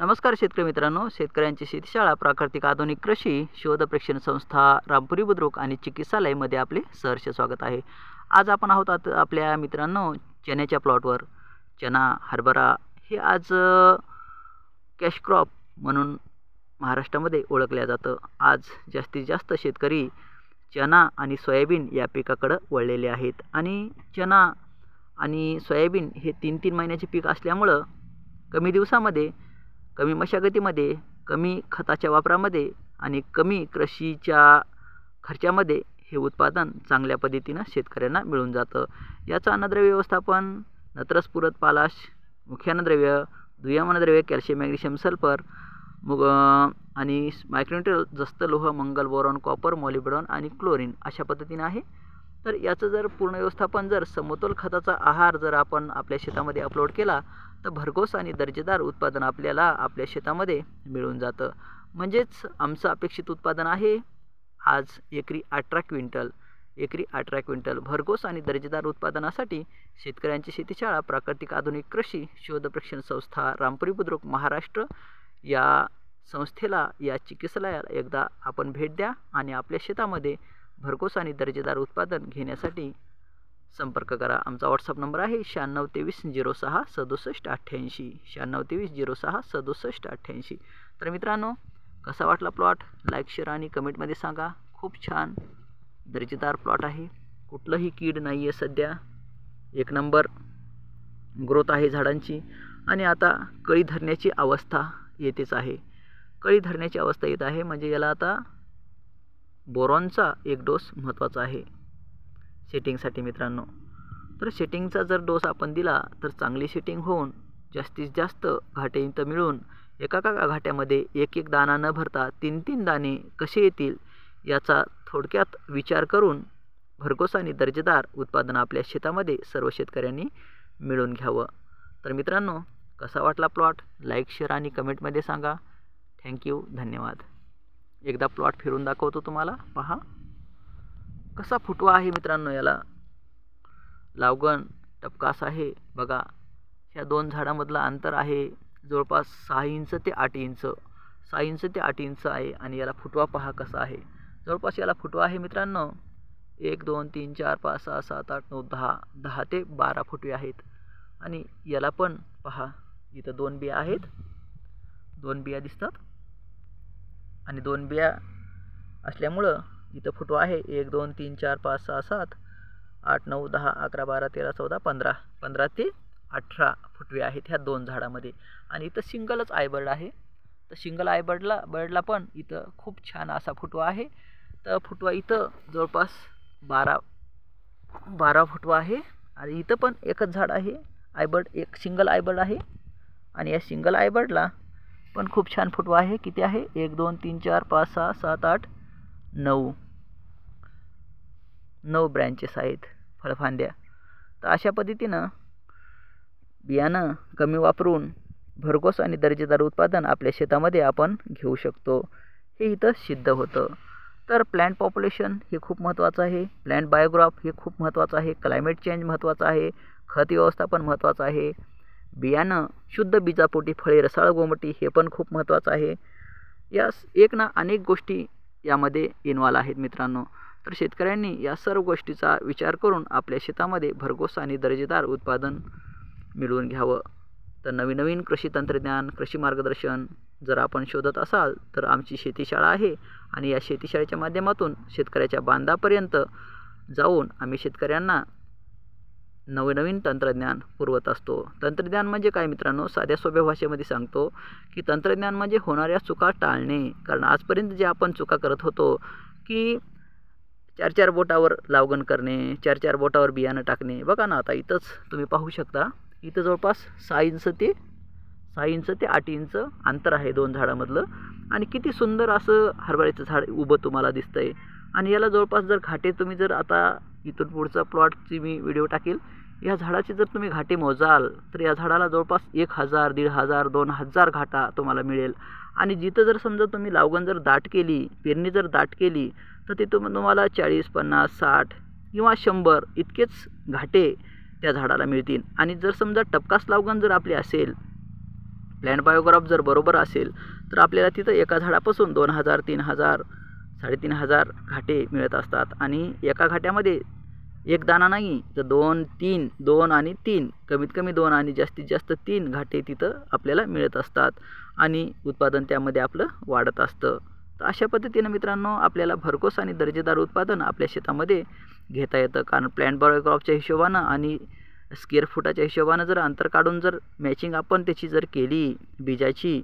नमस्कार शेतकरी मित्रांनो, शेतकऱ्यांची शेतीशाळा प्राकृतिक आधुनिक कृषी शोध प्रशिक्षण संस्था रामपुरी बुद्रुक आणि चिकित्सालयमध्ये आपले सहर्ष स्वागत आहे। आज आपण आहोत आपल्या मित्रांनो चण्याच्या प्लॉटवर। चना, हरभरा हे आज कॅश क्रॉप म्हणून महाराष्ट्रामध्ये ओळखल्या जातं। आज जास्तीत जास्त शेतकरी चना आणि सोयाबीन या पिकाकडे वळलेले आहेत आणि चना आणि सोयाबीन हे 3-3 महिन्याचे पीक असल्यामुळे कमी दिवसामध्ये, कमी मशागतीमध्ये, कमी खताच्या वापरामध्ये आणि कमी कृषीच्या खर्चामध्ये हे उत्पादन चांगल्या पद्धतीने शेतकऱ्यांना मिळून जातं। याचं अन्नद्रव्य व्यवस्थापन नत्रस पूरक पालाश, मुख्य अन्नद्रव्य, दुय्यम अन्नद्रव्य कॅल्शियम, मॅग्नेशियम, सल्फर आणि मायक्रोन्यूट्रियल जस्त लोह, मंगल, बोरॉन, कॉपर, मॉलिब्डेनम आणि क्लोरीन अशा पद्धतीने आहे। तर याचं जर पूर्ण व्यवस्थापन, जर समतोल खताचा आहार जर आपण आपल्या शेतामध्ये अपलोड केला तर भरघोस आणि दर्जेदार उत्पादन आपल्याला आपल्या शेतामध्ये मिळून जातं। म्हणजेच आमचं अपेक्षित उत्पादन आहे आज एकरी 18 क्विंटल भरघोस आणि दर्जेदार उत्पादनासाठी शेतकऱ्यांची शेतीशाळा प्राकृतिक आधुनिक कृषी शोध प्रशिक्षण संस्था रामपुरी बुद्रुक महाराष्ट्र या संस्थेला, या चिकित्सालयाला एकदा आपण भेट द्या आणि आपल्या शेतामध्ये भरघोस आणि दर्जेदार उत्पादन घेण्यासाठी संपर्क करा। आमचा व्हॉट्सअप नंबर आहे 9623066788 9623066788। तर मित्रांनो, कसा वाटला प्लॉट लाईक, शेअर आणि कमेंटमध्ये सांगा। खूप छान दर्जेदार प्लॉट आहे, कुठलंही कीड नाही आहे, सध्या एक नंबर ग्रोथ आहे झाडांची आणि आता कळी धरण्याची अवस्था येतेच आहे। कळी धरण्याची अवस्था येत आहे म्हणजे याला आता बोरॉनचा एक डोस महत्त्वाचा आहे सेटिंगसाठी मित्रांनो। तर सेटिंगचा जर डोस आपण दिला तर चांगली सेटिंग होऊन जास्तीत जास्त घाटे इथं मिळून एका घाट्यामध्ये एक दाणा न भरता 3-3 दाणे कसे येतील याचा थोडक्यात विचार करून भरघोस आणि दर्जेदार उत्पादन आपल्या शेतामध्ये सर्व शेतकऱ्यांनी मिळवून घ्यावं। तर मित्रांनो, कसा वाटला प्लॉट लाईक, शेअर आणि कमेंटमध्ये सांगा। थँक्यू, धन्यवाद। एकदा प्लॉट फिरून दाखवतो तुम्हाला, पहा कसा फुटवा आहे मित्रांनो। याला लावगण टपकास आहे बघा। ह्या दोन झाडामधलं अंतर आहे जवळपास 6 इंच ते 8 इंच, 6 इंच ते 8 इंच आहे आणि याला फुटवा पहा कसा आहे। जवळपास याला फुटवा आहे मित्रांनो 1 2 3 4 5 6 7 8 9 10 ते 12 फुटवे आहेत। आणि याला पण पहा, इथं 2 बिया आहेत, 2 बिया दिसतात आणि 2 बिया असल्यामुळं इथं फुटवा आहे 1 2 3 4 5 6 7 8 9 10 11 12 13 14 15 ते 18 फुटवे आहेत ह्या दोन झाडामध्ये। आणि इथं सिंगलच आयबर्ड आहे, तर सिंगल आयबर्डला पण इथं खूप छान असा फुटवा आहे। तर फुटवा इथं जवळपास 12 फुटवा आहे आणि इथं पण एकच झाड आहे आयबर्ड, एक सिंगल आयबर्ड आहे आणि या सिंगल आयबर्डला पण खूप छान फुटवा आहे। किती आहे 1 2 3 4 5 6 7 8 9 ब्रँचेस आहेत, फळफांद्या। तर अशा पद्धतीनं बियाणं कमी वापरून भरघोस आणि दर्जेदार उत्पादन आपल्या शेतामध्ये आपण घेऊ शकतो, हे इथं सिद्ध होतं। तर प्लॅन्ट पॉप्युलेशन हे खूप महत्त्वाचं आहे, प्लॅन्ट बायोग्राफ हे खूप महत्त्वाचं आहे, क्लायमेट चेंज महत्त्वाचं आहे, खत व्यवस्थापन महत्त्वाचं आहे, बियाणं शुद्ध बीजापोटी, फळे रसाळ गोमटी हे पण खूप महत्त्वाचं आहे। या एक ना अनेक गोष्टी यामध्ये इन्व्हॉल्व आहेत मित्रांनो। तर शेतकऱ्यांनी या सर्व गोष्टीचा विचार करून आपल्या शेतामध्ये भरघोस आणि दर्जेदार उत्पादन मिळवून घ्यावं। तर नवीन कृषी तंत्रज्ञान, कृषी मार्गदर्शन जर आपण शोधत असाल तर आमची शेतीशाळा आहे आणि या शेतीशाळेच्या माध्यमातून शेतकऱ्याच्या बांधापर्यंत जाऊन आम्ही शेतकऱ्यांना नवीन तंत्रज्ञान पुरवत असतो। तंत्रज्ञान म्हणजे काय मित्रांनो, साध्या सोप्या भाषेमध्ये सांगतो की तंत्रज्ञान म्हणजे होणाऱ्या चुका टाळणे। कारण आजपर्यंत जे आपण चुका करत होतो की 4-4 बोटावर लावगण करणे, 4-4 बोटावर बियाणं टाकणे, बघा ना आता इथंच तुम्ही पाहू शकता, इथं जवळपास 6 इंच ते 8 इंच अंतर आहे दोन झाडामधलं आणि किती सुंदर असं हरभऱ्याचं झाड उभं तुम्हाला दिसतंय। आणि याला जवळपास जर घाटे तुम्ही जर आता इथून पुढचा प्लॉटची मी व्हिडिओ टाकेल, या झाडाचे जर तुम्ही घाटे मोजाल तर या झाडाला जवळपास 1000, 1500, 2000 घाटा तुम्हाला मिळेल। आणि जिथं जर समजा तुम्ही लावगण जर दाट केली, पेरणी जर दाट केली तर ते तुम्हाला 40, 50, 60 किंवा 100 इतकेच घाटे त्या झाडाला मिळतील। आणि जर समजा टपकास लावगण जर आपली असेल प्लॅन्ट बायोक्रॉप जर बरोबर असेल तर आपल्याला तिथं एका झाडापासून 2000, 3000, 3500 घाटे मिळत असतात. आणि एका घाट्यामध्ये एक दाणा नाही तर 2, 3, 2 आणि 3, कमीत कमी 2 आणि जास्तीत जास्त 3 घाटे तिथं आपल्याला मिळत असतात आणि उत्पादन त्यामध्ये आपलं वाढत असतं. तर अशा पद्धतीनं मित्रांनो आपल्याला भरघोस आणि दर्जेदार उत्पादन आपल्या शेतामध्ये घेता येतं. कारण प्लॅन्ट बायोक्रॉपच्या हिशोबानं आणि स्क्वेअर फुटाच्या हिशोबानं जर अंतर काढून जर मॅचिंग आपण त्याची जर केली बीजाची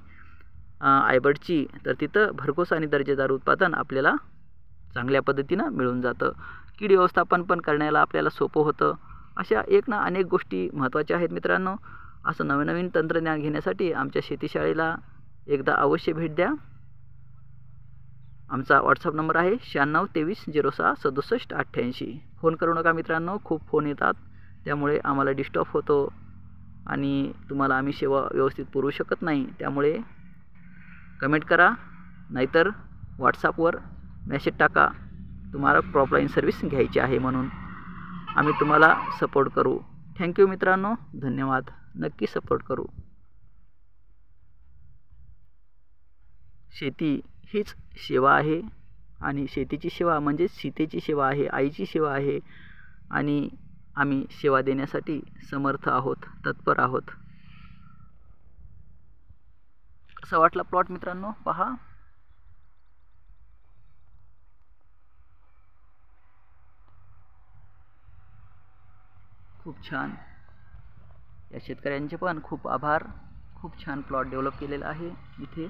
हायब्रिडची, तर तिथं भरघोस आणि दर्जेदार उत्पादन आपल्याला चांगल्या पद्धतीनं मिळून जातं. कीड व्यवस्थापन पण करण्याला आपल्याला सोपं होतं. अशा एक ना अनेक गोष्टी महत्त्वाच्या आहेत मित्रांनो. असं नवीन नवीन तंत्रज्ञान घेण्यासाठी आमच्या शेतीशाळेला एकदा अवश्य भेट द्या. आमचा व्हॉट्सअप नंबर आहे 9623066788. फोन करू नका मित्रांनो, खूप फोन येतात त्यामुळे आम्हाला डिस्टर्ब होतो आणि तुम्हाला आम्ही सेवा व्यवस्थित पुरवू शकत नाही. त्यामुळे कमेंट करा नाहीतर व्हॉट्सअपवर मेसेज टाका, तुम्हाला क्रॉप लाईन सर्व्हिस घ्यायची आहे म्हणून. आम्ही तुम्हाला सपोर्ट करू. थँक्यू मित्रांनो, धन्यवाद. नक्की सपोर्ट करू. शेती हीच सेवा आहे आणि शेतीची सेवा म्हणजे सीतेची सेवा आहे, आईची सेवा आहे आणि आम्ही सेवा देण्यासाठी समर्थ आहोत, तत्पर आहोत. कसा वाटला प्लॉट मित्रांनो पहा. खूप छान. या शेतकऱ्यांचे पण खूप आभार. खूप छान प्लॉट डेव्हलप केलेला आहे इथे.